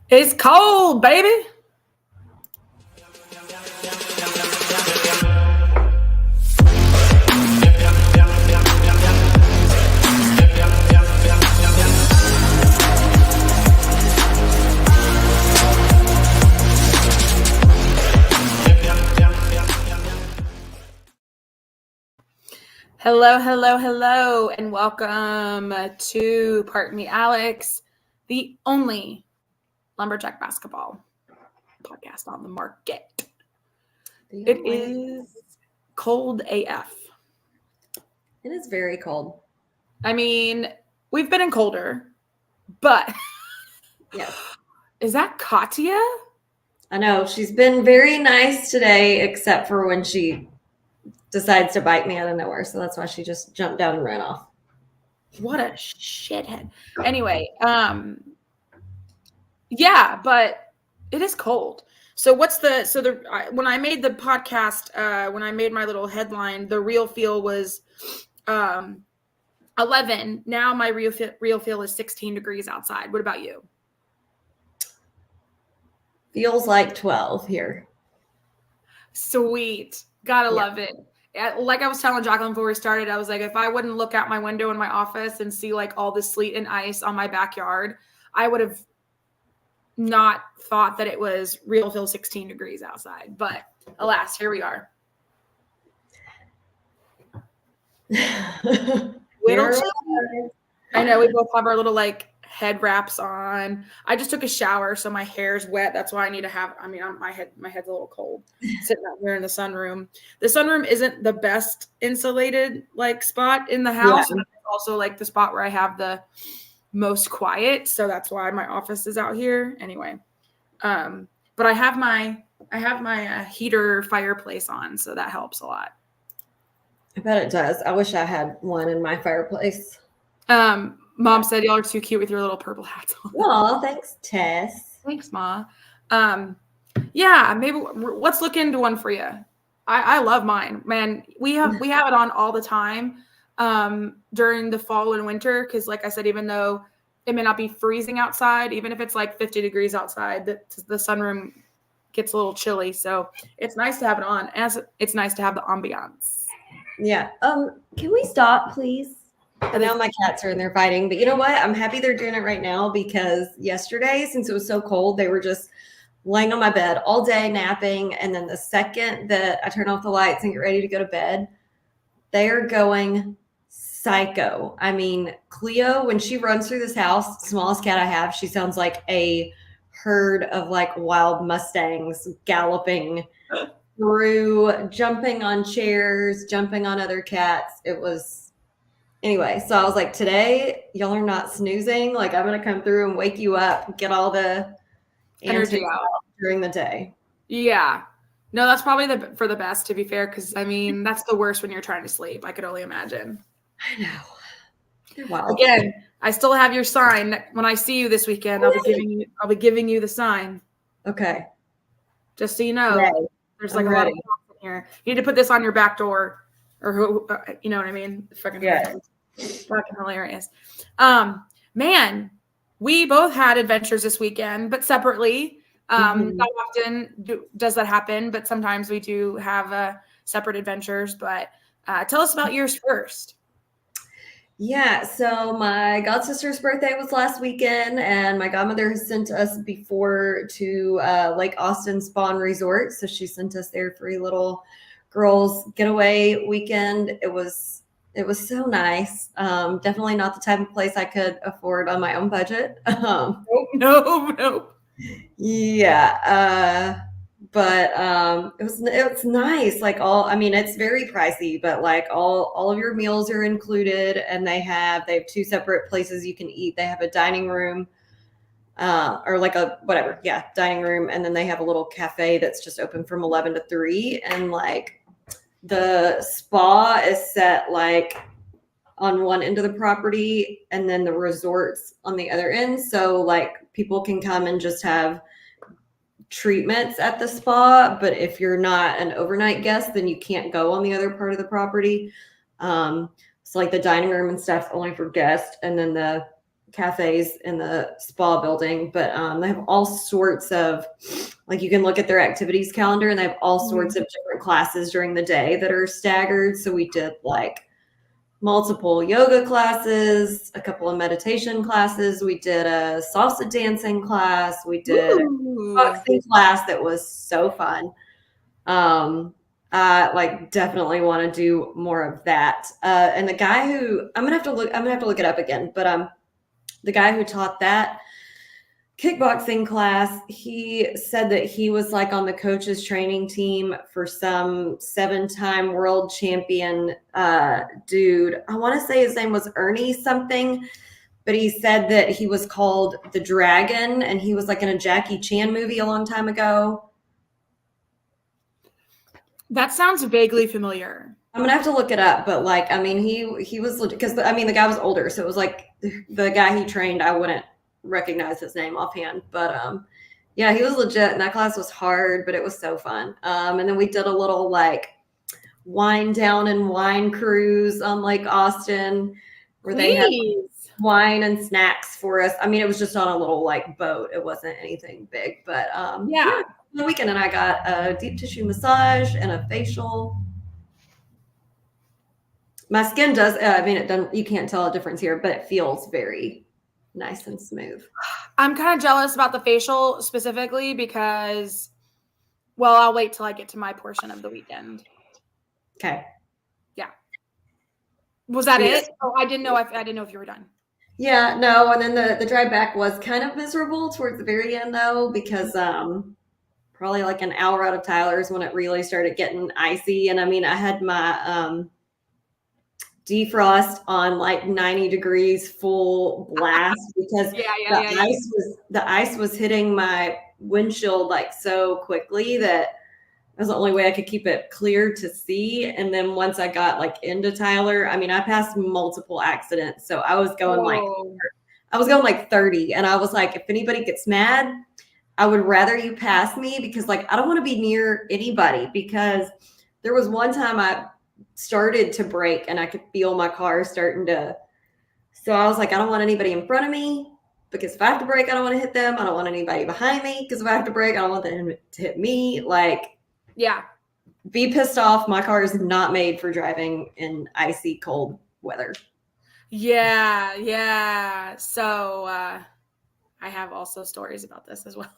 It's cold, baby. Hello, hello, hello, and welcome to Pardon Me, Alex, the only lumberjack basketball podcast on the market. It is cold AF. It is very cold. I mean, we've been in colder, but yes. Is that Katya? I know. She's been very nice today, except for when she decides to bite me out of nowhere. So that's why she just jumped down and ran off. What a shithead. Anyway, yeah, but it is cold. So when I made the podcast, when I made my little headline, the real feel was 11. Now my real feel is 16 degrees outside. What about you? Feels like 12 here. Sweet. Gotta love it. Like I was telling Jacqueline before we started, I was like, if I wouldn't look out my window in my office and see like all the sleet and ice on my backyard, I would have not thought that it was real feel 16 degrees outside. But alas, here we are. I know we both have our little like head wraps on. I just took a shower, so my hair's wet. That's why I need to have. I mean, my head's a little cold. Sitting out here in the sunroom. The sunroom isn't the best insulated like spot in the house. Yeah. And it's also like the spot where I have the most quiet, so that's why my office is out here. Anyway, but I have my heater fireplace on, so that helps a lot. I bet it does. I wish I had one in my fireplace. Mom said y'all are too cute with your little purple hats on. Well, thanks, Tess. Thanks, Ma. Yeah, maybe let's look into one for you. I love mine, man. We have it on all the time during the fall and winter because, like I said, even though it may not be freezing outside, even if it's like 50 degrees outside, the sunroom gets a little chilly. So it's nice to have it on, and it's nice to have the ambiance. Yeah. Can we stop, please? And now my cats are in there fighting, but you know what? I'm happy they're doing it right now because yesterday, since it was so cold, they were just laying on my bed all day napping. And then the second that I turn off the lights and get ready to go to bed, they are going psycho. I mean, Cleo, when she runs through this house, smallest cat I have, she sounds like a herd of like wild Mustangs galloping through, jumping on chairs, jumping on other cats. It was... Anyway, so I was like, today, y'all are not snoozing. Like, I'm going to come through and wake you up, get all the energy out during the day. Yeah. No, that's probably for the best, to be fair, because, I mean, that's the worst when you're trying to sleep. I could only imagine. I know. You're wild. Again, I still have your sign. When I see you this weekend, I'll be giving you the sign. Okay. Just so you know, there's like a lot of stuff in here. You need to put this on your back door, or who, you know what I mean? Fucking hilarious. Man, we both had adventures this weekend, but separately. Not often does that happen, but sometimes we do have separate adventures. But tell us about yours first. Yeah, so my godsister's birthday was last weekend, and my godmother has sent us before to Lake Austin Spawn Resort. So she sent us there for a little girls getaway weekend. It was so nice. Definitely not the type of place I could afford on my own budget. Nope. Yeah. But it was nice. Like it's very pricey, but like all of your meals are included, and they have two separate places you can eat. They have a dining room, or like a whatever. Yeah. Dining room. And then they have a little cafe that's just open from 11 to 3. And like, the spa is set like on one end of the property, and then the resort's on the other end. So like people can come and just have treatments at the spa, but if you're not an overnight guest, then you can't go on the other part of the property. So like the dining room and stuff only for guests, and then the cafes in the spa building, but they have all sorts of, like, you can look at their activities calendar and they have all sorts of different classes during the day that are staggered. So we did like multiple yoga classes, a couple of meditation classes. We did a salsa dancing class. We did a boxing class that was so fun. I like definitely want to do more of that. And the guy who I'm gonna have to look it up again, but the guy who taught that kickboxing class, he said that he was like on the coach's training team for some 7-time world champion dude. I want to say his name was Ernie something, but he said that he was called the Dragon and he was like in a Jackie Chan movie a long time ago. That sounds vaguely familiar. I'm gonna have to look it up, but like, I mean, he was, because I mean, the guy was older, so it was like the guy he trained, I wouldn't recognize his name offhand, but yeah, he was legit, and that class was hard, but it was so fun. And then we did a little like wine down and wine cruise on Lake Austin, where they had wine and snacks for us. I mean, it was just on a little like boat; it wasn't anything big, but yeah. The weekend, and I got a deep tissue massage and a facial. My skin does, I mean, it doesn't, you can't tell a difference here, but it feels very nice and smooth. I'm kind of jealous about the facial specifically because, well, I'll wait till I get to my portion of the weekend. Okay. Yeah. Was that it? Oh, I didn't know if you were done. Yeah, no. And then the drive back was kind of miserable towards the very end though, because probably like an hour out of Tyler's when it really started getting icy. And I mean, I had my defrost on like 90 degrees full blast because the ice was hitting my windshield like so quickly that it was the only way I could keep it clear to see. And then once I got like into Tyler, I mean, I passed multiple accidents. So I was going like 30, and I was like, if anybody gets mad, I would rather you pass me, because like, I don't want to be near anybody, because there was one time I started to brake and I could feel my car starting to, so I was like, I don't want anybody in front of me, because if I have to brake, I don't want to hit them. I don't want anybody behind me, because if I have to brake, I don't want them to hit me. Like, yeah, be pissed off. My car is not made for driving in icy cold weather. Yeah. So I have also stories about this as well.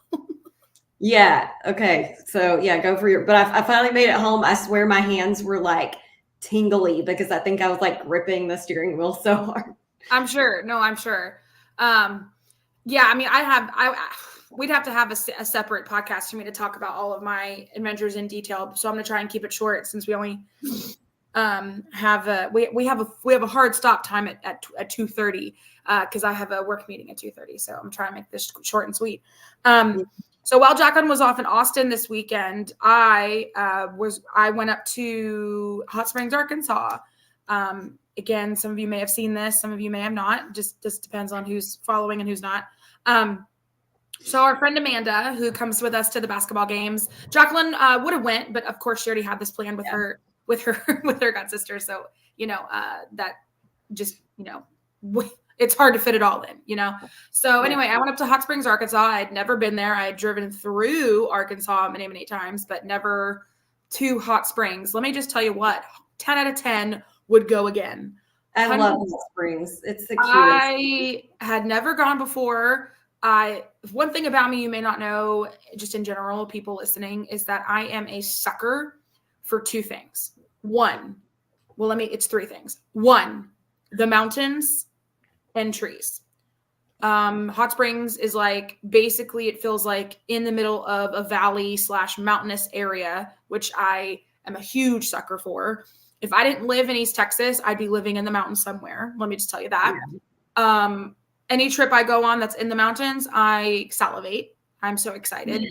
Yeah. Okay. So yeah, go for your, but I finally made it home. I swear my hands were like tingly because I think I was like gripping the steering wheel so hard. I'm sure. No, I'm sure. Yeah, I mean, we'd have to have a separate podcast for me to talk about all of my adventures in detail. So I'm going to try and keep it short, since we only have a hard stop time at 2:30 because I have a work meeting at 2:30. So I'm trying to make this short and sweet. So while Jacqueline was off in Austin this weekend, I went up to Hot Springs, Arkansas. Again, some of you may have seen this, some of you may have not. Just depends on who's following and who's not. So our friend Amanda, who comes with us to the basketball games, Jacqueline would have went, but of course she already had this plan with her god sister. So that just it's hard to fit it all in, So anyway, I went up to Hot Springs, Arkansas. I had never been there. I had driven through Arkansas many, many times, but never to Hot Springs. Let me just tell you what, 10 out of 10 would go again. I love Hot Springs. It's the cutest. I had never gone before. One thing about me you may not know, just in general, people listening, is that I am a sucker for two things. It's three things. One, the mountains and trees. Hot Springs is like, basically it feels like in the middle of a valley / mountainous area, which I am a huge sucker for. If I didn't live in East Texas, I'd be living in the mountains somewhere. Let me just tell you that. Yeah. Any trip I go on that's in the mountains, I salivate. I'm so excited.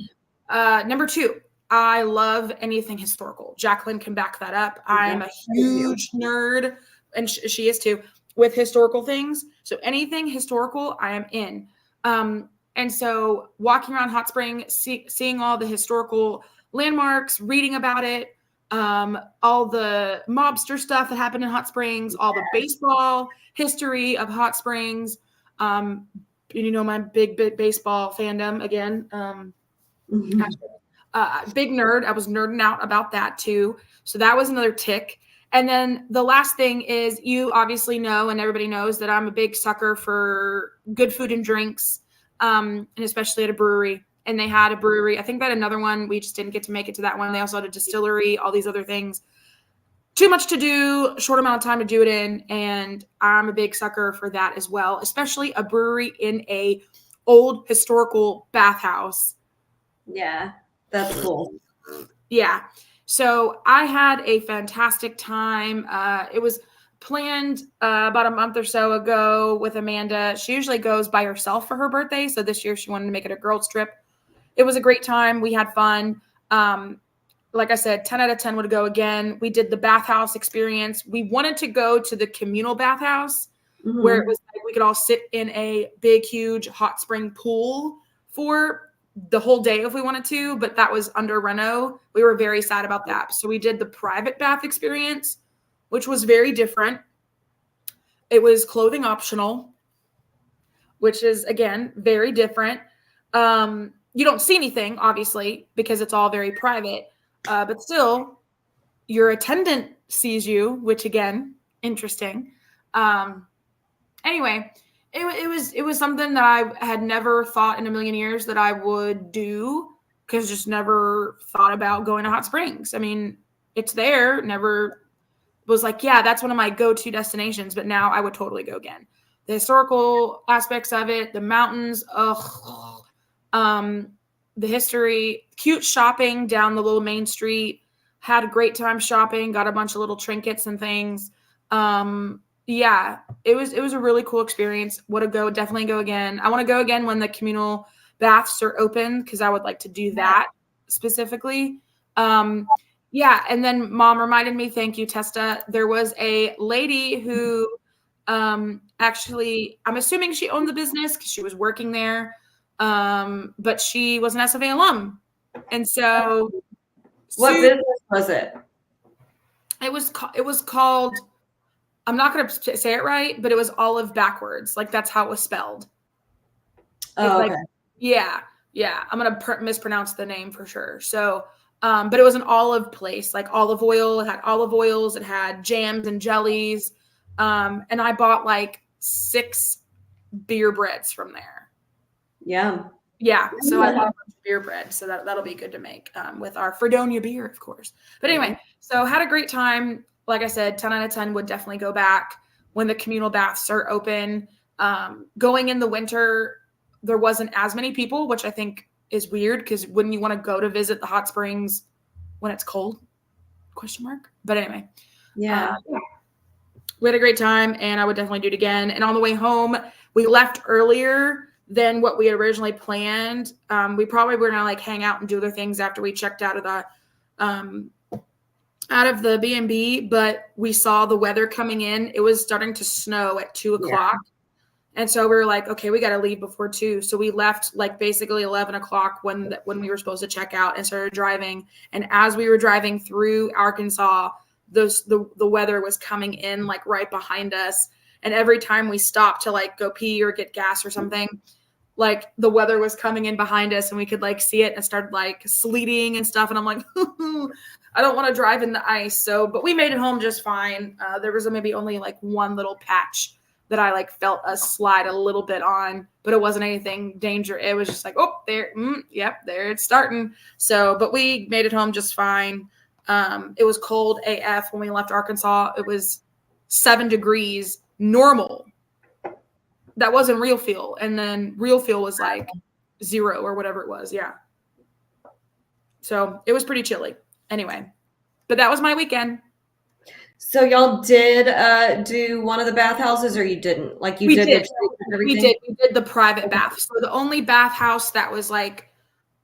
Number two, I love anything historical. Jacqueline can back that up. I'm a huge nerd, and she is too, with historical things. So anything historical, I am in. And so walking around Hot Spring, seeing all the historical landmarks, reading about it, all the mobster stuff that happened in Hot Springs, all the baseball history of Hot Springs, My big baseball fandom again. Big nerd. I was nerding out about that too. So that was another tick. And then the last thing is, you obviously know, and everybody knows, that I'm a big sucker for good food and drinks, and especially at a brewery. And they had a brewery. I think they had another one. We just didn't get to make it to that one. They also had a distillery, all these other things. Too much to do, short amount of time to do it in. And I'm a big sucker for that as well, especially a brewery in a old historical bathhouse. Yeah, that's cool. Yeah. So I had a fantastic time. It was planned about a month or so ago with Amanda. She usually goes by herself for her birthday. So this year she wanted to make it a girls trip. It was a great time. We had fun. Like I said, 10 out of 10 would go again. We did the bathhouse experience. We wanted to go to the communal bathhouse where it was like we could all sit in a big, huge hot spring pool for the whole day if we wanted to, but that was under reno. We were very sad about that. So we did the private bath experience, which was very different. It was clothing optional, which is, again, very different. You don't see anything, obviously, because it's all very private, but still your attendant sees you, which, again, interesting. Anyway, it was something that I had never thought in a million years that I would do, because just never thought about going to hot springs. I mean, it's there. Never was like, yeah, that's one of my go-to destinations. But now I would totally go again. The historical aspects of it, the mountains, the history, cute shopping down the little main street. Had a great time shopping. Got a bunch of little trinkets and things. Yeah, it was a really cool experience. Definitely go again. I want to go again when the communal baths are open, because I would like to do that specifically. Yeah, and then Mom reminded me, thank you, Testa. There was a lady who actually, I'm assuming she owned the business because she was working there, but she was an SFA alum, and so what business was it? It was called. I'm not going to say it right, but it was olive backwards. Like, that's how it was spelled. Oh, okay. Yeah. I'm going to mispronounce the name for sure. So, but it was an olive place, like olive oil. It had olive oils. It had jams and jellies. And I bought like 6 beer breads from there. Yeah. Yeah. So I bought a bunch of beer bread. So that'll be good to make with our Fredonia beer, of course. But anyway, so had a great time. Like I said, 10 out of 10 would definitely go back when the communal baths are open. Going in the winter, there wasn't as many people, which I think is weird, because wouldn't you want to go to visit the hot springs when it's cold? ? But anyway. Yeah. We had a great time, and I would definitely do it again. And on the way home, we left earlier than what we had originally planned. We probably were going to hang out and do other things after we checked out of the B&B, but we saw the weather coming in. It was starting to snow at 2:00. Yeah. And so we were like, okay, we got to leave before 2. So we left basically 11 o'clock when we were supposed to check out, and started driving. And as we were driving through Arkansas, the weather was coming in right behind us. And every time we stopped to go pee or get gas or something, the weather was coming in behind us, and we could see it, and it started sleeting and stuff. And I'm like, I don't want to drive in the ice. So, but we made it home just fine. There was maybe only one little patch that I felt a slide a little bit on, but it wasn't anything dangerous. It was just oh, there. Yep. There it's starting. So, but we made it home just fine. It was cold AF when we left Arkansas. It was 7 degrees normal. That wasn't real feel. And then real feel was 0 or whatever it was. Yeah. So it was pretty chilly. Anyway, but that was my weekend. So y'all did do one of the bathhouses, or you didn't? We did the private bath. So the only bathhouse that was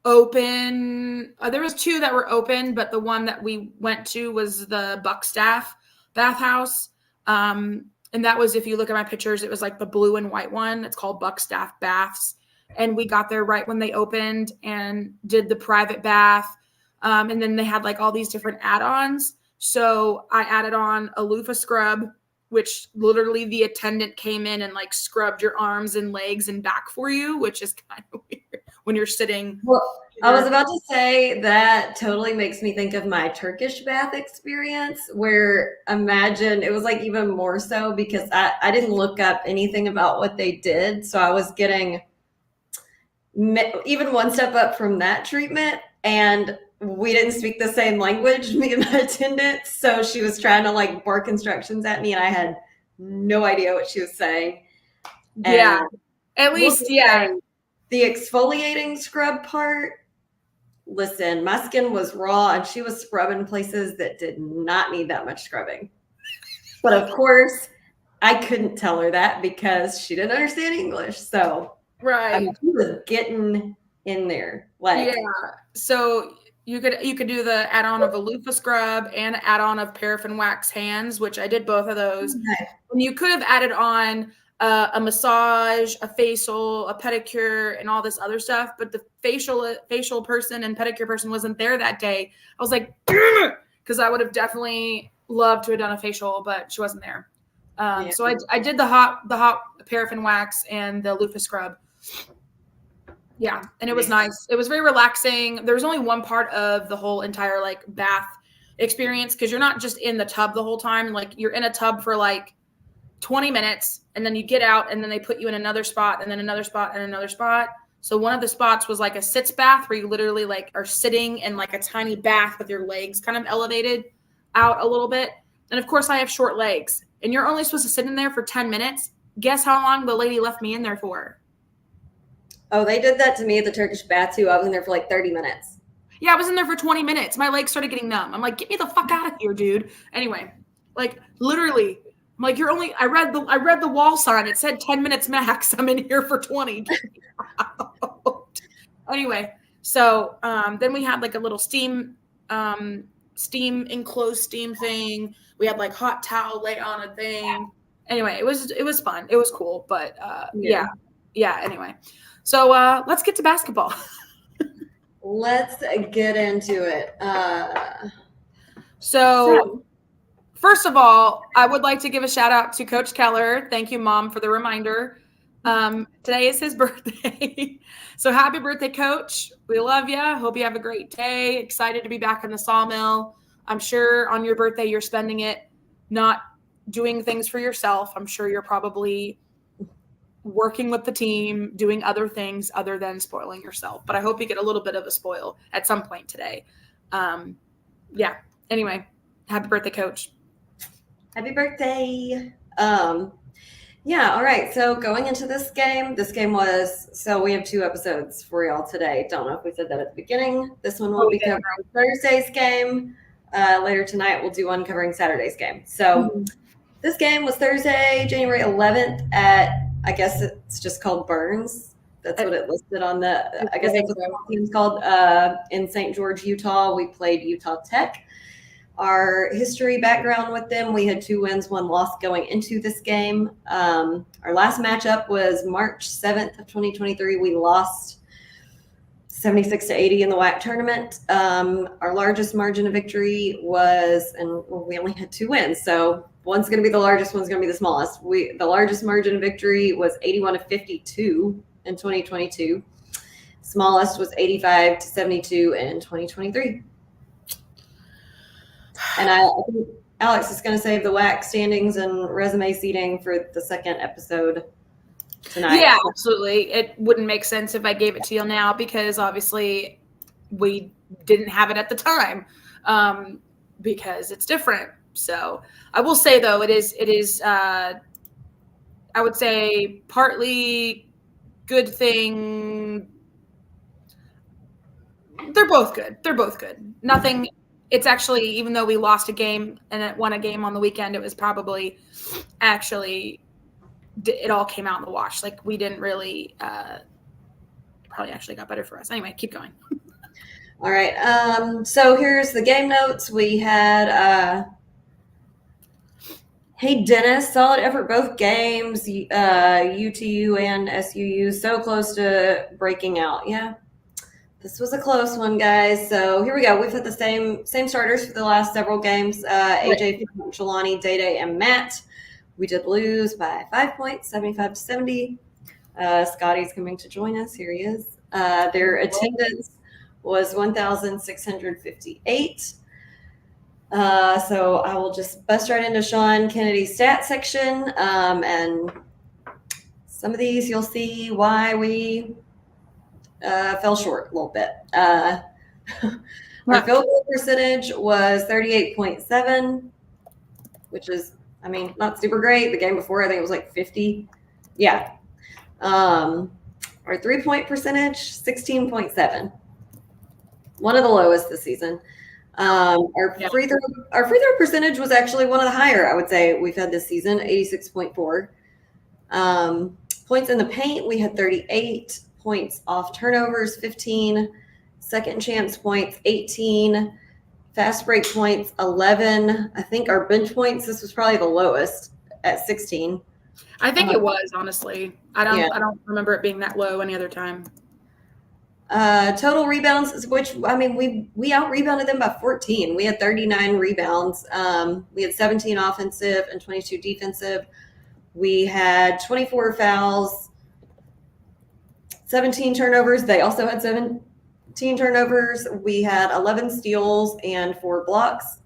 open, there was 2 that were open, but the one that we went to was the Buckstaff bathhouse. And that was, if you look at my pictures, it was the blue and white one. It's called Buckstaff Baths. And we got there right when they opened and did the private bath. And then they had all these different add-ons. So I added on a loofah scrub, which literally the attendant came in and like scrubbed your arms and legs and back for you, which is kind of weird when you're sitting. Well, I was about to say that totally makes me think of my Turkish bath experience, where imagine it was like even more so because I didn't look up anything about what they did. So I was getting even one step up from that treatment, and we didn't speak the same language, me and my attendant. So she was trying to like bark instructions at me, and I had no idea what she was saying. Yeah, at least, yeah. The exfoliating scrub part, listen, my skin was raw and she was scrubbing places that did not need that much scrubbing. But of course, I couldn't tell her that because she didn't understand English. So right, I mean, she was getting in there. Like, yeah. So you could do the add-on of a loofah scrub and add-on of paraffin wax hands, which I did both of those. okay. And you could have added on a massage, a facial, a pedicure, and all this other stuff. But the facial person and pedicure person wasn't there that day. I was like, because I would have definitely loved to have done a facial, but she wasn't there. Yeah. So I did the hot paraffin wax and the loofah scrub. Yeah, and it was nice. It was very relaxing. There was only one part of the whole entire like bath experience because you're not just in the tub the whole time. Like you're in a tub for like 20 minutes and then you get out and then they put you in another spot and then another spot and another spot. So one of the spots was like a sitz bath where you literally like are sitting in like a tiny bath with your legs kind of elevated out a little bit. And of course I have short legs and you're only supposed to sit in there for 10 minutes. Guess how long the lady left me in there for? Oh, they did that to me at the Turkish bath too. I was in there for like 30 minutes. Yeah, I was in there for 20 minutes. My legs started getting numb. I'm like, get me the fuck out of here, dude. Anyway, like literally, I'm like, you're only, I read the wall sign. It said 10 minutes max. I'm in here for 20. Anyway, so then we had like a little enclosed steam thing. We had like hot towel lay on a thing. Anyway, it was fun. It was cool, but yeah. Anyway, so let's get to basketball. Let's get into it. So first of all, I would like to give a shout out to Coach Keller. Thank you, Mom, for the reminder. Today is his birthday. So happy birthday, Coach. We love you. Hope you have a great day. Excited to be back in the Sawmill. I'm sure on your birthday you're spending it not doing things for yourself. I'm sure you're probably working with the team, doing other things other than spoiling yourself. But I hope you get a little bit of a spoil at some point today. Yeah. Anyway, happy birthday, Coach. Happy birthday. Yeah. All right. So going into this game was, so we have 2 episodes for y'all today. Don't know if we said that at the beginning. This one will be covering Thursday's game. Later tonight, we'll do one covering Saturday's game. So this game was Thursday, January 11th at, I guess it's just called Burns. That's what it listed on the, I guess that's what the team's called, in St. George, Utah. We played Utah Tech. Our history background with them, we had 2 wins, 1 loss going into this game. Our last matchup was March 7th of 2023. We lost 76-80 in the WAC tournament. Our largest margin of victory was, and we only had 2 wins, so one's going to be the largest, one's going to be the smallest. The largest margin of victory was 81-52 in 2022. Smallest was 85-72 in 2023. And I think Alex is going to save the WAC standings and resume seating for the second episode tonight. Yeah, absolutely. It wouldn't make sense if I gave it to you now because obviously we didn't have it at the time because it's different. So I will say though, it is I would say partly good thing. They're both good. Nothing. It's actually, even though we lost a game and it won a game on the weekend, it was probably actually, it all came out in the wash. Like we didn't really, probably actually got better for us. Anyway, keep going. All right. So here's the game notes. We had, hey, Dennis, solid effort both games, UTU and SUU, so close to breaking out. Yeah. This was a close one, guys. So here we go. We've had the same starters for the last several games. AJ, Jelani, Day-Day, and Matt. We did lose by 5 points, 75-70. Scotty's coming to join us. Here he is. Their attendance was 1,658. So I will just bust right into Sean Kennedy's stat section. And some of these you'll see why we fell short a little bit. Our field goal percentage was 38.7, which is, I mean, not super great. The game before, I think it was like 50. Yeah. Our 3-point percentage, 16.7. One of the lowest this season. Our free throw percentage was actually one of the higher, I would say, we've had this season, 86.4. Points in the paint, we had 38. Points off turnovers, 15. Second chance points, 18. Fast break points, 11. I think our bench points, this was probably the lowest at 16. I think it was, honestly. I don't remember it being that low any other time. Total rebounds, which, I mean, we out-rebounded them by 14. We had 39 rebounds. We had 17 offensive and 22 defensive. We had 24 fouls, 17 turnovers. They also had 17 turnovers. We had 11 steals and 4 blocks.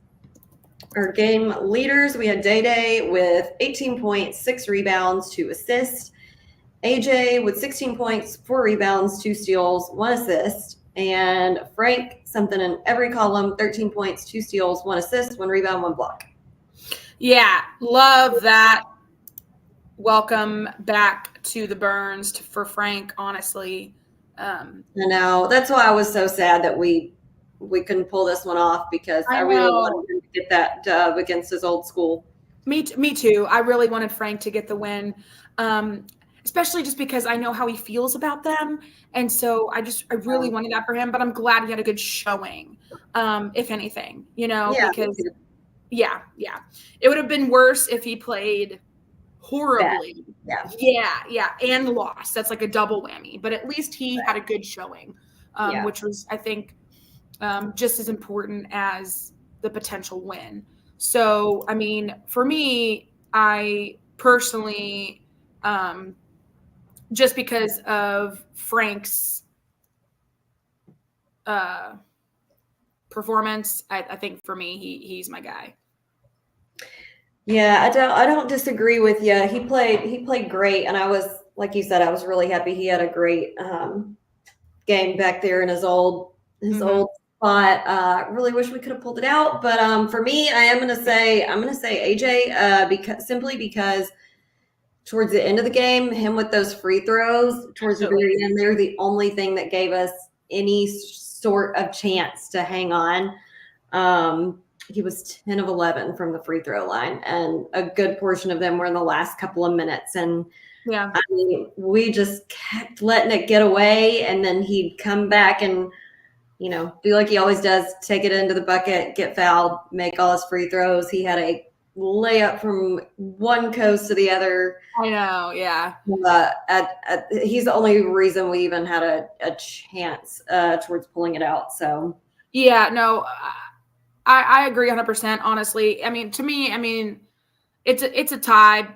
Our game leaders, we had Day with 18 points, 6 rebounds, 2 assists. AJ with 16 points, 4 rebounds, 2 steals, 1 assist. And Frank, something in every column, 13 points, 2 steals, 1 assist, 1 rebound, 1 block. Yeah, love that. Welcome back to the Burns for Frank, honestly. I know. That's why I was so sad that we couldn't pull this one off, because I really wanted him to get that dub against his old school. Me too. I really wanted Frank to get the win, especially just because I know how he feels about them. And so I really wanted that for him, but I'm glad he had a good showing, if anything, because it would have been worse if he played horribly. Yeah. And lost. That's like a double whammy, but at least he had a good showing, which was, I think, just as important as the potential win. So, I mean, for me, I personally, just because of Frank's performance, I think for me, he's my guy. Yeah, I don't disagree with you. He played great, and I was, like you said, I was really happy he had a great game back there in his old spot. Really wish we could have pulled it out, but for me, I'm gonna say AJ, because towards the end of the game, him with those free throws towards the very end, they're the only thing that gave us any sort of chance to hang on. He was 10 of 11 from the free throw line, and a good portion of them were in the last couple of minutes. And yeah, I mean, we just kept letting it get away, and then he'd come back and, do like he always does, take it into the bucket, get fouled, make all his free throws. He had a layup from one coast to the other. I know, yeah. He's the only reason we even had a chance towards pulling it out. So yeah, no, I agree 100%. Honestly, I mean, to me, it's a tie.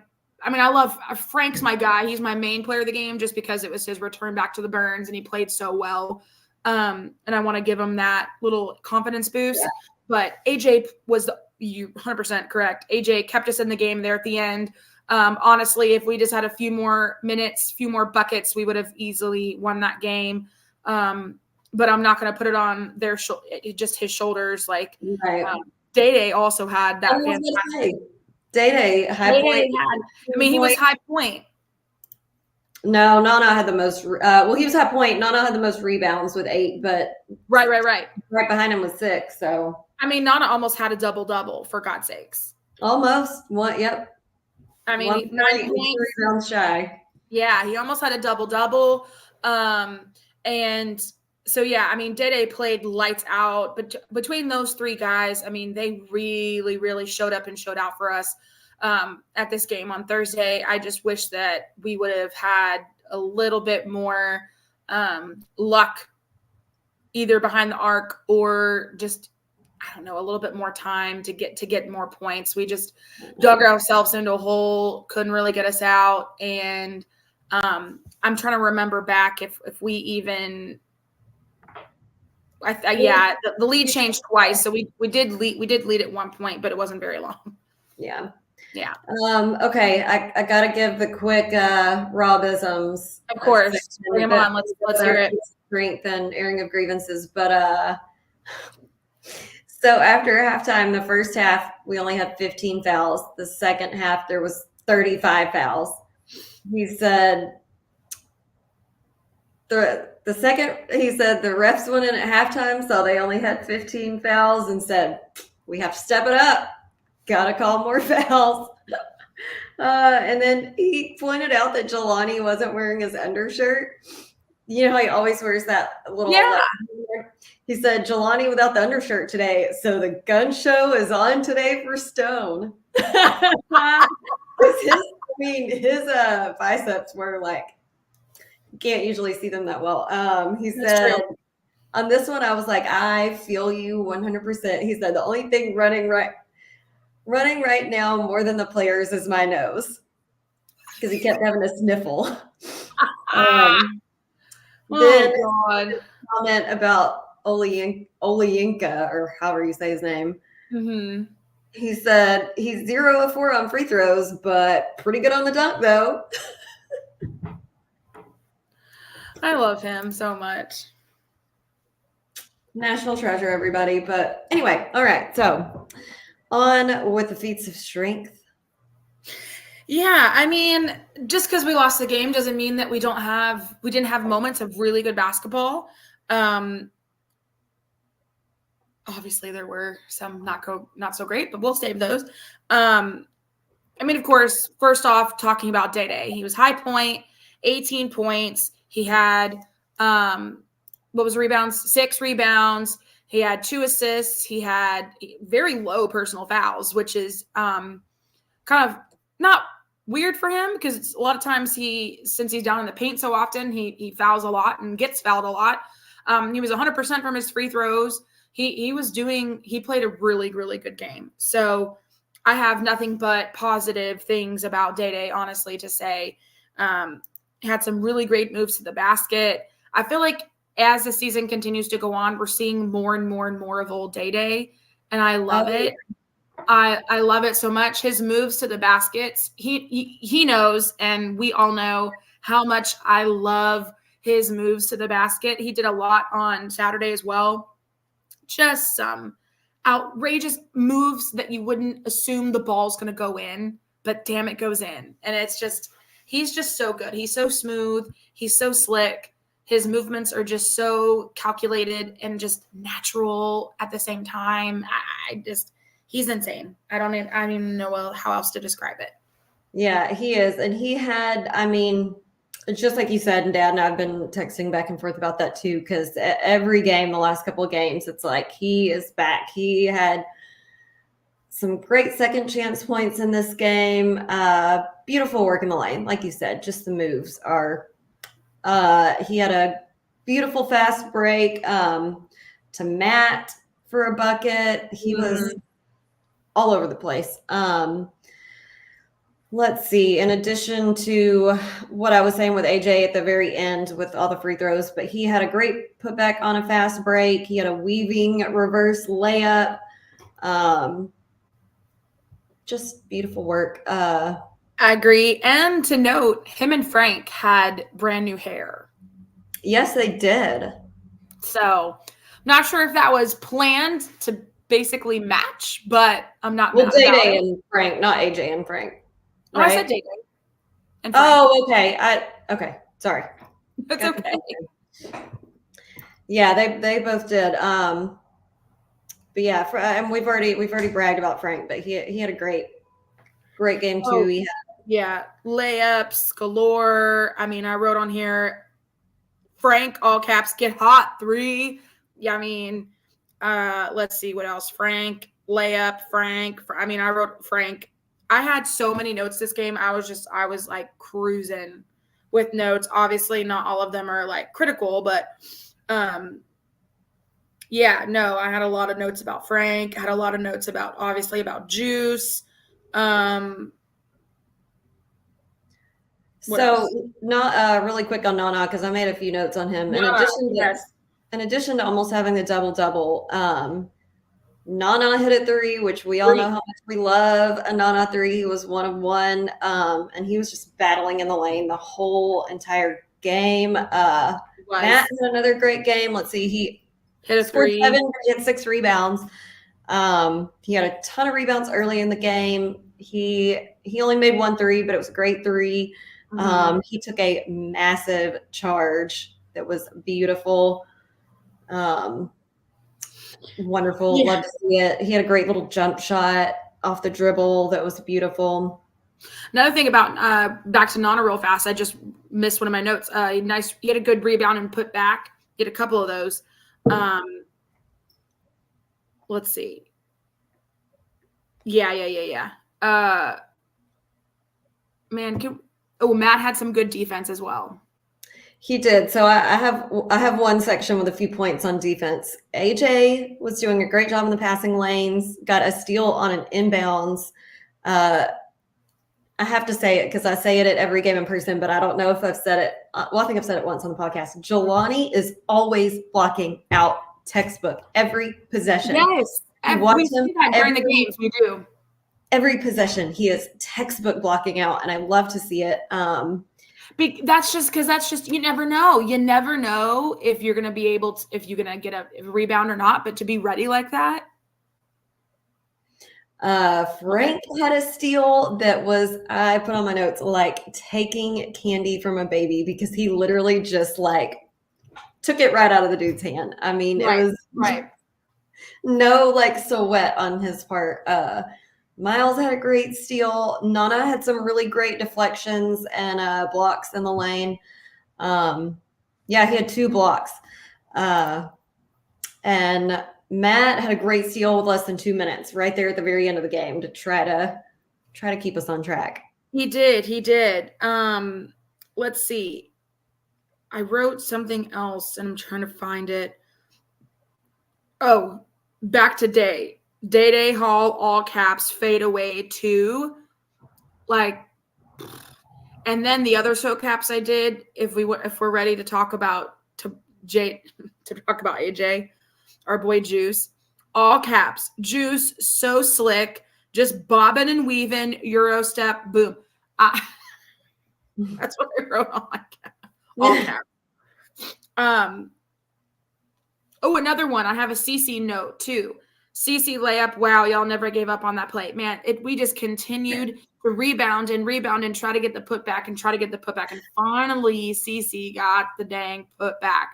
I mean, I love Frank's my guy. He's my main player of the game, just because it was his return back to the Burns and he played so well. And I want to give him that little confidence boost. Yeah. But AJ was you 100% correct. AJ kept us in the game there at the end. Honestly, if we just had a few more minutes, few more buckets, we would have easily won that game. But I'm not going to put it on just his shoulders. Like, right. Day also had that fantastic. Day high point. He was high point. No, Nana had the most. He was high point. Nana had the most rebounds with 8, but right. Right behind him was 6. So Nana almost had a double, for God's sakes. Almost. What? Yep. 9 points. Rebounds shy. Yeah, he almost had a double. And so yeah, Day played lights out. But between those 3 guys, they really, really showed up and showed out for us. At this game on Thursday. I just wish that we would have had a little bit more luck either behind the arc or just I don't know, a little bit more time to get more points. We just dug ourselves into a hole, couldn't really get us out. And I'm trying to remember back if we even the lead changed twice. So we did lead at one point, but it wasn't very long. Yeah. Yeah. Okay. I gotta give the quick Robisms. Of course. Bring them on. Let's hear it. Strength and airing of grievances. But so after halftime, the first half, we only had 15 fouls. The second half, there was 35 fouls. He said the refs went in at halftime, so they only had 15 fouls and said, we have to step it up. Gotta call more fouls. And then he pointed out that Jelani wasn't wearing his undershirt. You know how he always wears that little. Yeah. He said Jelani without the undershirt today. So the gun show is on today for Stone. His biceps were like, you can't usually see them that well. He said on this one, I was like, I feel you 100%. He said the only thing running right now more than the players is my nose, because he kept having a sniffle. Then God. Comment about Olayinka, or however you say his name. Mm-hmm. He said he's 0 of 4 on free throws, but pretty good on the dunk, though. I love him so much. National treasure, everybody. But anyway, all right. So on with the feats of strength. Yeah, I mean, just because we lost the game doesn't mean that we didn't have moments of really good basketball. Obviously there were some not so great, but we'll save those. I mean, of course, first off, talking about Day. He was high point, 18 points. He had rebounds? 6 rebounds. He had 2 assists. He had very low personal fouls, which is kind of not weird for him, because a lot of times since he's down in the paint so often, he fouls a lot and gets fouled a lot. He was 100% from his free throws. He played a really, really good game. So I have nothing but positive things about Day, honestly, to say. Had some really great moves to the basket. I feel like as the season continues to go on, we're seeing more and more and more of old Day, and I love it. I love it so much. His moves to the baskets, he knows, and we all know how much I love his moves to the basket. He did a lot on Saturday as well. Just some outrageous moves that you wouldn't assume the ball's going to go in, but damn, it goes in. And he's just so good. He's so smooth. He's so slick. His movements are just so calculated and just natural at the same time. He's insane. I don't even know how else to describe it. Yeah, he is. And he had, I mean, just like you said, and Dad and I've been texting back and forth about that too, because every game, the last couple of games, it's like he is back. He had some great second chance points in this game. Beautiful work in the lane. Like you said, just the moves are, he had a beautiful fast break to Matt for a bucket. He was all over the place. Let's see. In addition to what I was saying with AJ at the very end with all the free throws, but he had a great putback on a fast break. He had a weaving reverse layup. Just beautiful work. I agree. And to note, him and Frank had brand new hair. Yes, they did. So not sure if that was planned to basically match, but I'm not. Well, Day and Frank, not AJ and Frank. Right? Oh, I said Day. Oh, okay. Okay. Sorry. That's okay. Yeah, they both did. But yeah, and we've already bragged about Frank, but he had a great game too. Yeah, layups galore. I mean, I wrote on here, Frank, all caps, get hot 3. Yeah, I mean, let's see what else. Frank, layup, Frank. I mean, I wrote Frank. I had so many notes this game. I was like cruising with notes. Obviously, not all of them are like critical, but Yeah, no, I had a lot of notes about Frank. I had a lot of notes obviously about Juice. What else? Not really quick on Nana because I made a few notes on him. Yes. In addition to almost having the double, Nana hit a 3, which we all know how much we love a Nana 3. He was 1 of 1, and he was just battling in the lane the whole entire game. Matt had another great game. Let's see, he hit a scored 3. 7, he had 6 rebounds. He had a ton of rebounds early in the game. He only made 1 3, but it was a great 3. He took a massive charge that was beautiful. Wonderful. Yeah. Love to see it. He had a great little jump shot off the dribble that was beautiful. Another thing about back to Nana real fast, I just missed one of my notes. He had a good rebound and put back. He had a couple of those. Let's see. Yeah. Matt had some good defense as well. He did. So I have one section with a few points on defense. AJ was doing a great job in the passing lanes, got a steal on an inbounds. I have to say it because I say it at every game in person, but I don't know if I've said it. Well, I think I've said it once on the podcast. Jelani is always blocking out textbook every possession. Yes. We see that during the games. We do. Every possession, he is textbook blocking out, and I love to see it. That's just you never know. You never know if you're going to be able to, if you're going to get a rebound or not, but to be ready like that. Frank had a steal that was, I put on my notes, like taking candy from a baby because he literally just like took it right out of the dude's hand. I mean, right, it was no like sweat on his part. Miles had a great steal. Nana had some really great deflections and blocks in the lane. He had 2 blocks. And Matt had a great steal with less than 2 minutes right there at the very end of the game to try to keep us on track. He did. Let's see. I wrote something else and I'm trying to find it. Oh, back to Day Hall, all caps, fade away 2. And then the other so caps I did, if we're ready to talk about AJ, our boy Juice, all caps, Juice, so slick, just bobbing and weaving, Euro step, boom. That's what I wrote on my cap. All caps. Another one. I have a CC note too. CC layup. Wow, y'all never gave up on that play. Man, we just continued to rebound and try to get the putback and finally CC got the dang putback.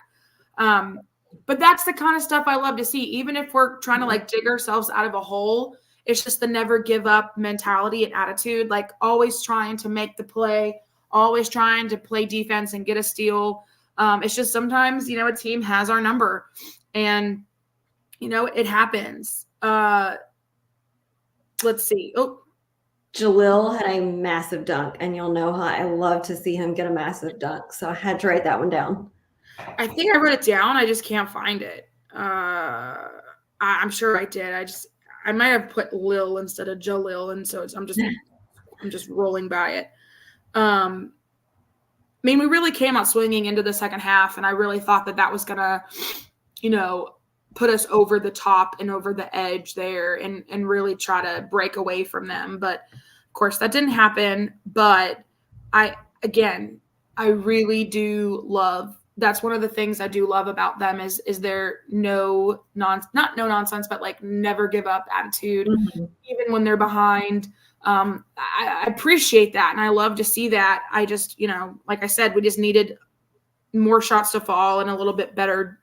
But that's the kind of stuff I love to see. Even if we're trying to like dig ourselves out of a hole, it's just the never give up mentality and attitude, like always trying to make the play, always trying to play defense and get a steal. It's just sometimes, a team has our number and, it happens. Let's see. Oh, Jalil had a massive dunk, and you'll know how I love to see him get a massive dunk. So I had to write that one down. I think I wrote it down. I just can't find it. I'm sure I did. I might have put Lil instead of Jalil, and so I'm just rolling by it. We really came out swinging into the second half, and I really thought that was gonna, put us over the top and over the edge there, and really try to break away from them. But of course, that didn't happen. But I really do love. That's one of the things I do love about them is their not no nonsense, but like never give up attitude, even when they're behind. I appreciate that. And I love to see that. I just, like I said, we just needed more shots to fall and a little bit better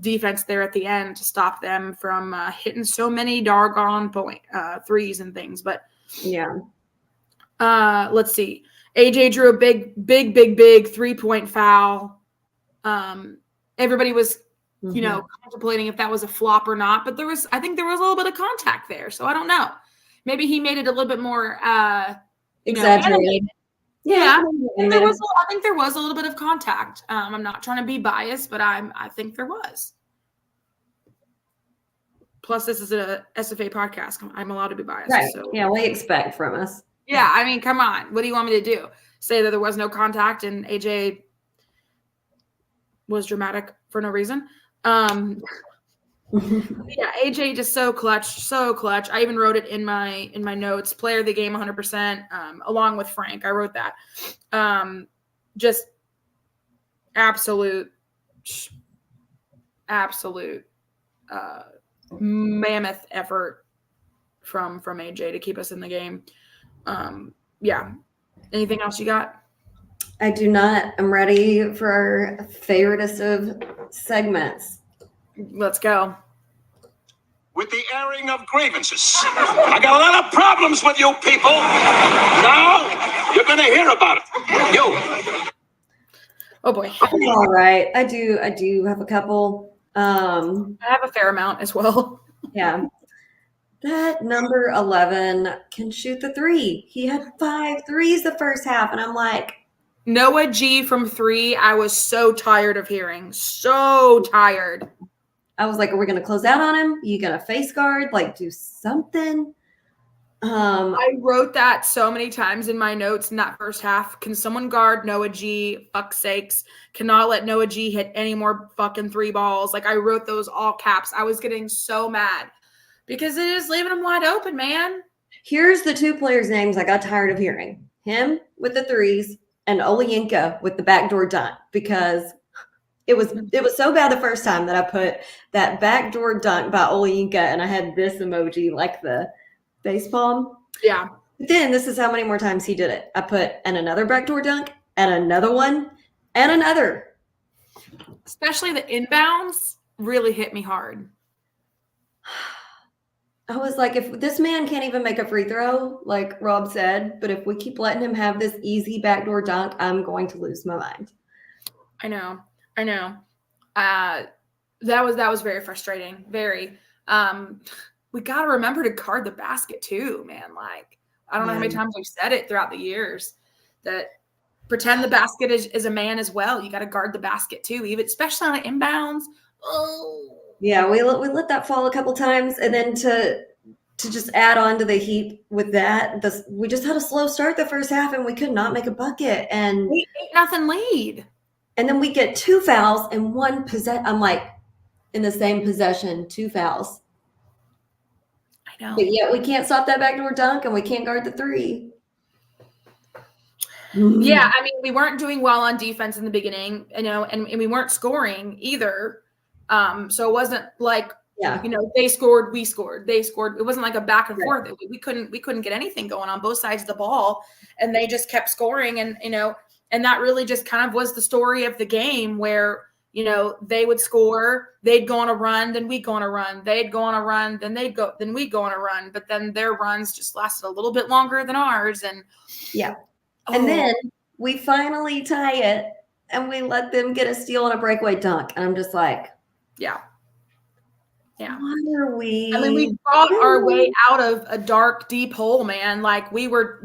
defense there at the end to stop them from hitting so many doggone threes and things. But let's see. AJ drew a big 3-point foul. Everybody was, contemplating if that was a flop or not, but I think there was a little bit of contact there. So I don't know. Maybe he made it a little bit more exaggerated. I think there was a little bit of contact. I'm not trying to be biased, but I think there was. Plus, this is a SFA podcast. I'm allowed to be biased. Right. So. Yeah, what do you expect from us? Yeah, I mean, come on. What do you want me to do? Say that there was no contact and AJ was dramatic for no reason? Yeah, AJ just so clutch. I even wrote it in my notes. Player of the game, 100%. Along with Frank, I wrote that. Just absolute mammoth effort from AJ to keep us in the game. Yeah. Anything else you got? I do not. I'm ready for our favoriteest of segments. Let's go. With the airing of grievances. I got a lot of problems with you people. Now you're going to hear about it. You. Oh boy. All right. I do have a couple. I have a fair amount as well. Yeah. That number 11 can shoot the three. He had 5 threes the first half, and I'm like, Noah G from 3. I was so tired of hearing. So tired. I was like, are we going to close out on him? Are you going to face guard? Like, do something? I wrote that so many times in my notes in that first half. Can someone guard Noah G? Fuck sakes. Cannot let Noah G hit any more fucking 3 balls. Like, I wrote those all caps. I was getting so mad because it is leaving him wide open, man. Here's the 2 players' names I got tired of hearing. Him with the threes and Olayinka with the backdoor dunk, because it was so bad the first time that I put that backdoor dunk by Olayinka and I had this emoji like the facepalm. Yeah. But then this is how many more times he did it. I put and another backdoor dunk and another one and another. Especially the inbounds really hit me hard. I was like, if this man can't even make a free throw, like Rob said, but if we keep letting him have this easy backdoor dunk, I'm going to lose my mind. I know. That was very frustrating. Very. We got to remember to guard the basket too, man. Like, I don't know how many times we've said it throughout the years that pretend the basket is a man as well. You got to guard the basket too, even especially on inbounds. Oh. Yeah, we let that fall a couple times, and then to just add on to the heap with that, we just had a slow start the first half, and we could not make a bucket, and we 8-0 lead, and then we get 2 fouls and 1 possession. I'm like, in the same possession, 2 fouls. I know, but yet we can't stop that backdoor dunk, and we can't guard the 3. Yeah, I mean, we weren't doing well on defense in the beginning, and we weren't scoring either. So it wasn't like, they scored, we scored, they scored. It wasn't like a back and forth. We couldn't get anything going on both sides of the ball, and they just kept scoring. And, and that really just kind of was the story of the game where, they would score, they'd go on a run, then we'd go on a run, they'd go on a run, then we'd go on a run. But then their runs just lasted a little bit longer than ours. And and then we finally tie it, and we let them get a steal and a breakaway dunk. And I'm just like, yeah. What are we? I mean, we fought our way out of a dark, deep hole, man. Like we were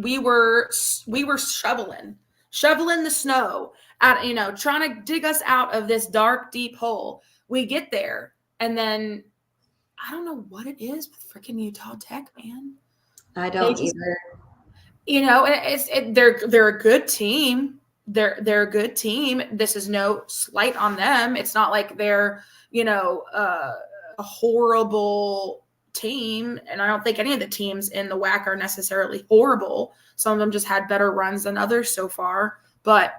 shoveling the snow at, trying to dig us out of this dark, deep hole. We get there, and then I don't know what it is with freaking Utah Tech, man. I don't either. They're a good team. They're a good team. This is no slight on them. It's not like they're, a horrible team. And I don't think any of the teams in the WAC are necessarily horrible. Some of them just had better runs than others so far. But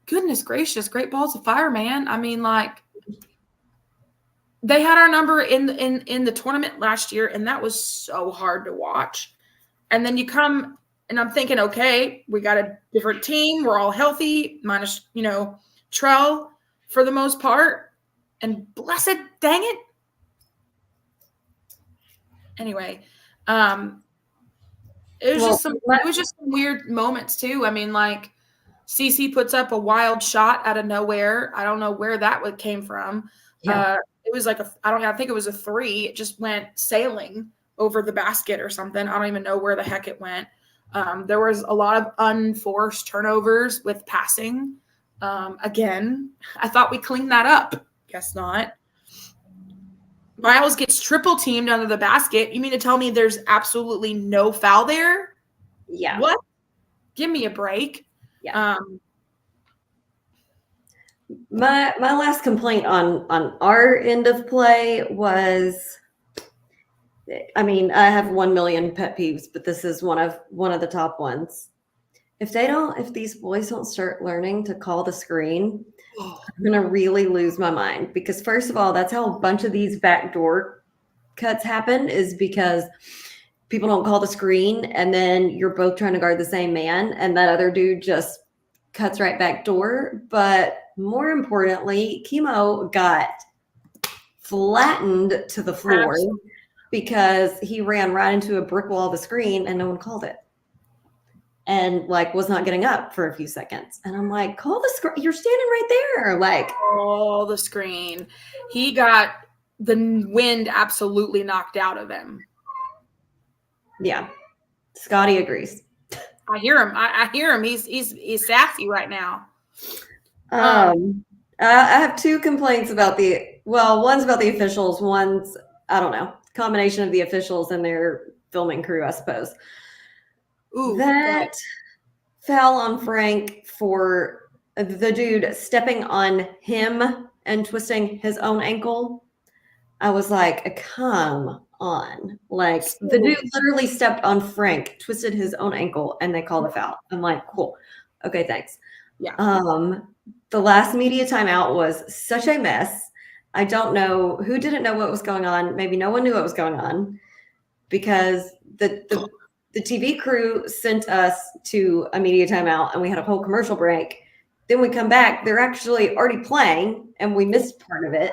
goodness gracious, great balls of fire, man. I mean, like, they had our number in the tournament last year, and that was so hard to watch. And then you come, and I'm thinking, okay, we got a different team. We're all healthy, minus, Trell for the most part. And blessed dang it. Anyway, it was just some weird moments too. I mean, like, CC puts up a wild shot out of nowhere. I don't know where that came from. Yeah. It was like I think it was a 3. It just went sailing over the basket or something. I don't even know where the heck it went. There was a lot of unforced turnovers with passing. Again, I thought we cleaned that up. Guess not. Miles gets triple teamed under the basket. You mean to tell me there's absolutely no foul there? Yeah. What? Give me a break. Yeah. My last complaint on our end of play was, I mean, I have 1 million pet peeves, but this is one of the top ones. If these boys don't start learning to call the screen, I'm gonna really lose my mind, because first of all, that's how a bunch of these backdoor cuts happen, is because people don't call the screen, and then you're both trying to guard the same man, and that other dude just cuts right back door. But more importantly, Chemo got flattened to the floor because he ran right into a brick wall of the screen and no one called it, and like was not getting up for a few seconds. And I'm like, call the screen. You're standing right there. Like, call the screen. He got the wind absolutely knocked out of him. Yeah. Scotty agrees. I hear him. I hear him. He's sassy right now. I have two complaints about one's about the officials. One's, I don't know, combination of the officials and their filming crew, I suppose. Ooh, that foul on Frank for the dude stepping on him and twisting his own ankle. I was like, come on. Like, the dude literally stepped on Frank, twisted his own ankle, and they called a foul. I'm like, cool. Okay, thanks. Yeah. The last media timeout was such a mess. I don't know who didn't know what was going on. Maybe no one knew what was going on, because the TV crew sent us to a media timeout and we had a whole commercial break. Then we come back, they're actually already playing and we missed part of it.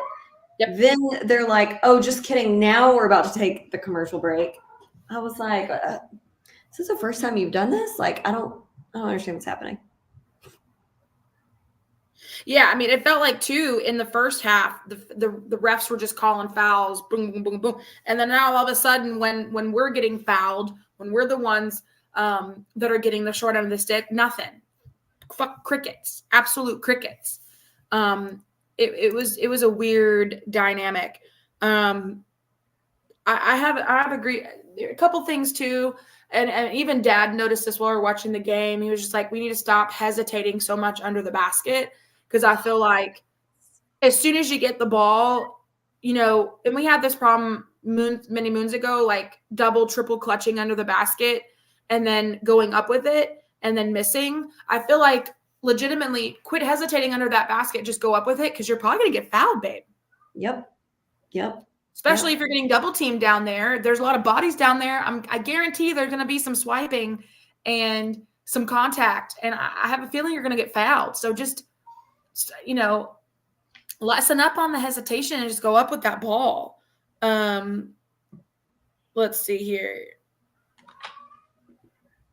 Yep. Then they're like, oh, just kidding. Now we're about to take the commercial break. I was like, is this the first time you've done this? Like, I don't understand what's happening. Yeah, I mean, it felt like too in the first half, the refs were just calling fouls, boom, boom, boom, boom, and then now all of a sudden, when we're getting fouled, when we're the ones that are getting the short end of the stick, nothing. Fuck, crickets, absolute crickets. It was a weird dynamic. I have agreed a couple things too, and even Dad noticed this while we were watching the game. He was just like, we need to stop hesitating so much under the basket. Because I feel like as soon as you get the ball, and we had this problem many moons ago, like double, triple clutching under the basket and then going up with it and then missing. I feel like legitimately quit hesitating under that basket, just go up with it, because you're probably going to get fouled, babe. Yep. Especially if you're getting double teamed down there. There's a lot of bodies down there. I guarantee there's going to be some swiping and some contact. And I have a feeling you're going to get fouled. So just lessen up on the hesitation and just go up with that ball. Let's see here.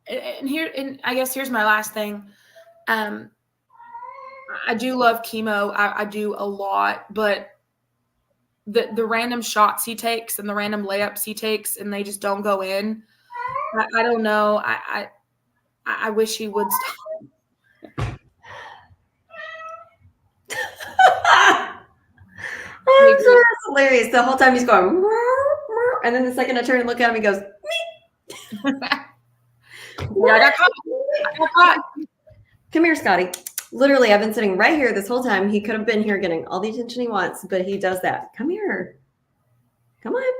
And I guess here's my last thing. I do love Chemo. I do a lot, but the random shots he takes and the random layups he takes and they just don't go in. I don't know. I wish he would stop. Oh, so that's hilarious. The whole time he's going, and then the second I turn and look at him, he goes, me. I got caught. Come here, Scotty. Literally, I've been sitting right here this whole time. He could have been here getting all the attention he wants, but he does that. Come here. Come on.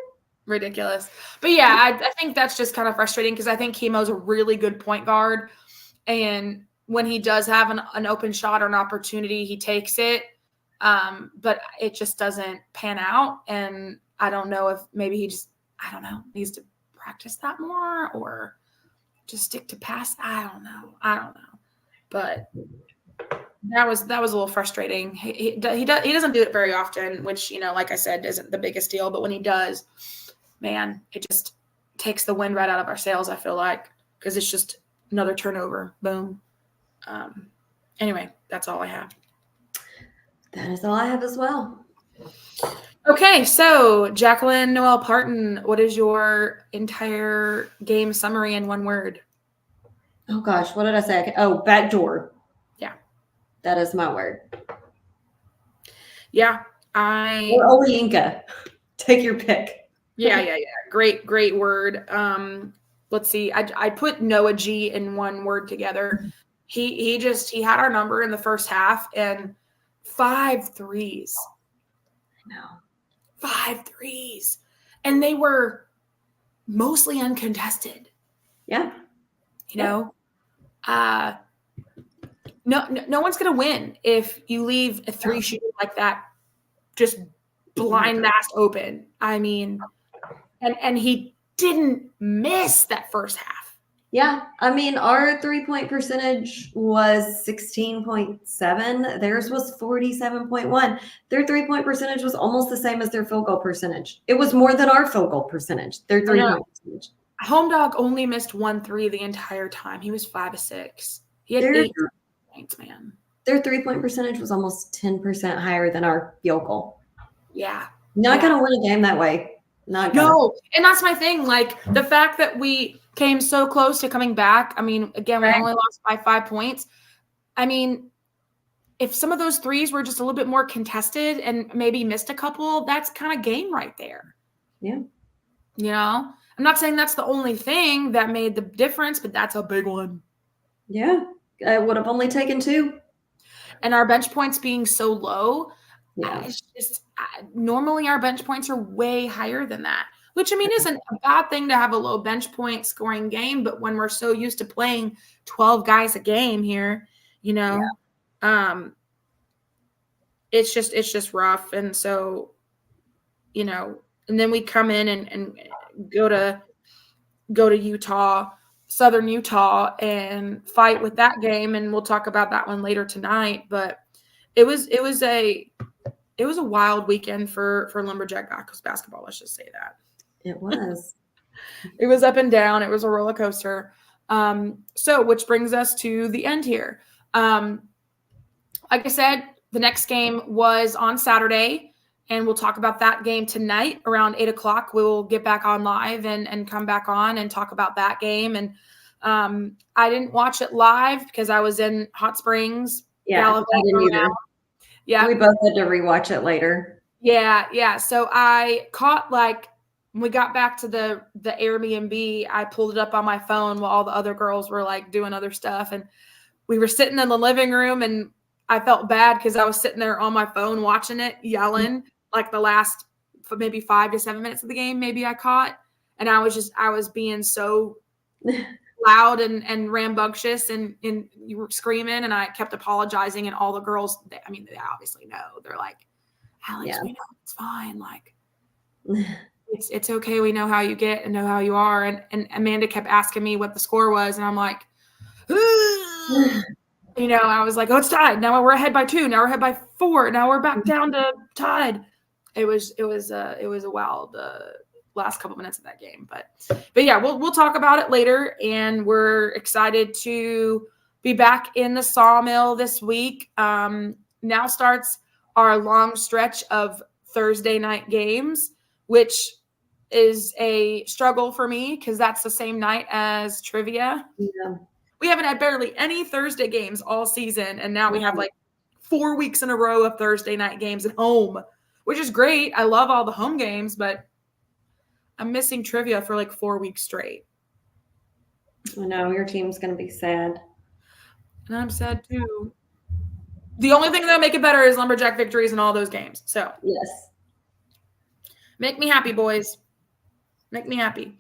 Ridiculous. But yeah, I think that's just kind of frustrating, because I think Chemo's a really good point guard. And when he does have an open shot or an opportunity, he takes it. But it just doesn't pan out. And I don't know if maybe he just, needs to practice that more or just stick to pass. I don't know. But that was a little frustrating. He doesn't do it very often, which, like I said, isn't the biggest deal. But when he does, man, it just takes the wind right out of our sails, I feel like, because it's just another turnover. Boom. Anyway, that's all I have. That is all I have as well. Okay, so Jacqueline Noel Parton, what is your entire game summary in one word? Oh gosh, what did I say? Oh, backdoor. Yeah. That is my word. Yeah. Or Olinka. Take your pick. Yeah. Great word. Let's see. I put Noah G in one word together. He had our number in the first half and 5 threes. I know. 5 threes. And they were mostly uncontested. Yeah. You know? No one's gonna win if you leave a 3 shooter like that just blind ass open. I mean, and he didn't miss that first half. Yeah. I mean, our 3-point percentage was 16.7. Theirs was 47.1. Their 3-point percentage was almost the same as their field goal percentage. It was more than our field goal percentage, their 3-point percentage. Home Dog only missed 1 3 the entire time. He was 5 of 6. He had 8 points, man. Their 3-point percentage was almost 10% higher than our field goal. Yeah. Not going to win a game that way. No. And that's my thing. Like the fact that we came so close to coming back. I mean, again, we only lost by 5 points. I mean, if some of those threes were just a little bit more contested and maybe missed a couple, that's kind of game right there. Yeah. You know, I'm not saying that's the only thing that made the difference, but that's a big one. Yeah. I would have only taken 2. And our bench points being so low, it's just normally our bench points are way higher than that, which I mean isn't a bad thing to have a low bench point scoring game, but when we're so used to playing 12 guys a game here, you know, it's just rough. And so, you know, and then we come in and go to Utah, Southern Utah, and fight with that game, and we'll talk about that one later tonight. But it was a wild weekend for Lumberjack basketball. Let's just say that it was. It was up and down. It was a roller coaster. So, which brings us to the end here. Like I said, the next game was on Saturday. And we'll talk about that game tonight around 8 o'clock. We'll get back on live and come back on and talk about that game. And I didn't watch it live because I was in Hot Springs. Yeah, I didn't either. Yeah, we both had to rewatch it later. Yeah. So I caught when we got back to the Airbnb, I pulled it up on my phone while all the other girls were doing other stuff, and we were sitting in the living room, and I felt bad because I was sitting there on my phone watching it, yelling. The last maybe 5 to 7 minutes of the game, maybe I caught. And I was being so loud and rambunctious and you were screaming, and I kept apologizing, and all the girls, they obviously know. They're like, Alex, we know it's fine. It's okay. We know how you get and know how you are. And Amanda kept asking me what the score was. And I'm like, I was like, oh, it's tied. Now we're ahead by 2. Now we're ahead by 4. Now we're back down to tied. It was a wild last couple minutes of that game, but yeah, we'll talk about it later, and we're excited to be back in the Sawmill this week. Now starts our long stretch of Thursday night games, which is a struggle for me because that's the same night as trivia. Yeah. We haven't had barely any Thursday games all season, and now we have 4 weeks in a row of Thursday night games at home, which is great. I love all the home games, but I'm missing trivia for 4 weeks straight. I know, your team's going to be sad. And I'm sad too. The only thing that'll make it better is Lumberjack victories in all those games. So yes. Make me happy, boys. Make me happy.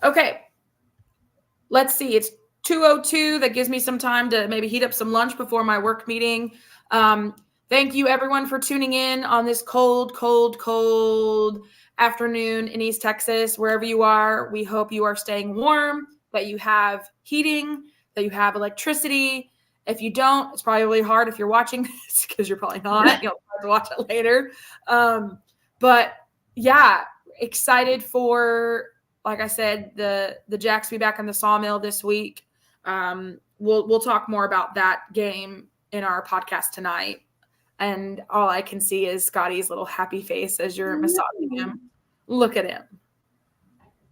Okay. Let's see. It's 2:02. That gives me some time to maybe heat up some lunch before my work meeting. Thank you, everyone, for tuning in on this cold afternoon in East Texas. Wherever you are, we hope you are staying warm, that you have heating, that you have electricity. If you don't, it's probably really hard if you're watching this because you're probably not. You'll have to watch it later. But yeah, excited for, like I said, the Jacks to be back in the Sawmill this week. We'll talk more about that game in our podcast tonight. And all I can see is Scotty's little happy face as you're massaging him. Look at him.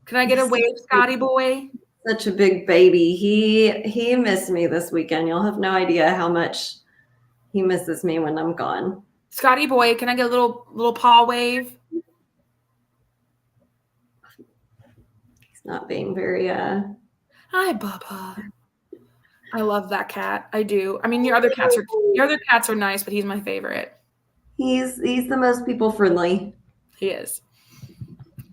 Can I get a wave, Scotty boy? Such a big baby. He missed me this weekend. You'll have no idea how much he misses me when I'm gone. Scotty boy, can I get a little paw wave? not being very Hi, Bubba. I love that cat. I do. I mean, your other cats are nice, but he's my favorite. he's the most people friendly. He is.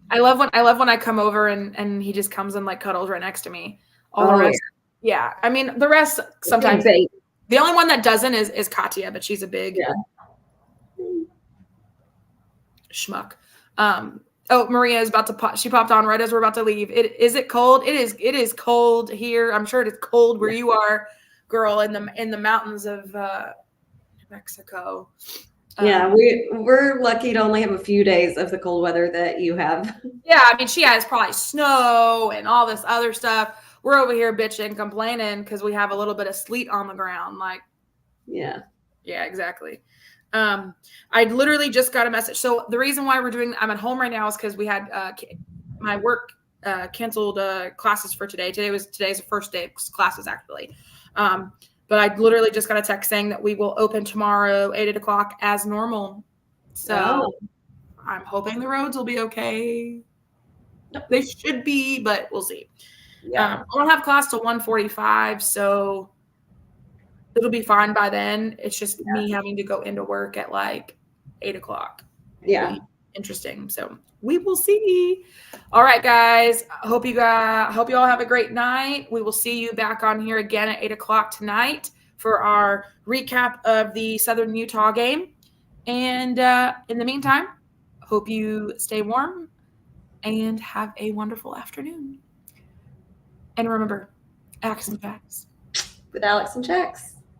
I love when I come over and he just comes and like cuddles right next to me. All the rest, yeah. I mean, the rest sometimes. The only one that doesn't is Katya, but she's a big schmuck. Oh, Maria is about to pop. She popped on right as we're about to leave. Is it cold? It is cold here. I'm sure it is cold where you are, girl, in the mountains of New Mexico. Yeah, we're lucky to only have a few days of the cold weather that you have. Yeah, I mean, she has probably snow and all this other stuff. We're over here bitching, complaining because we have a little bit of sleet on the ground. Like, yeah, exactly. I literally just got a message. So the reason why I'm at home right now is because we had my work canceled classes for today. Today's the first day of classes actually. But I literally just got a text saying that we will open tomorrow 8 o'clock as normal. So I'm hoping the roads will be okay. They should be, but we'll see. I don't have class till 1:45, so it'll be fine by then. It's just me having to go into work at like 8 o'clock. Yeah. Interesting. So we will see. All right, guys. Hope you all have a great night. We will see you back on here again at 8 o'clock tonight for our recap of the Southern Utah game. And in the meantime, hope you stay warm and have a wonderful afternoon. And remember, Alex and Jax. With Alex and Jax.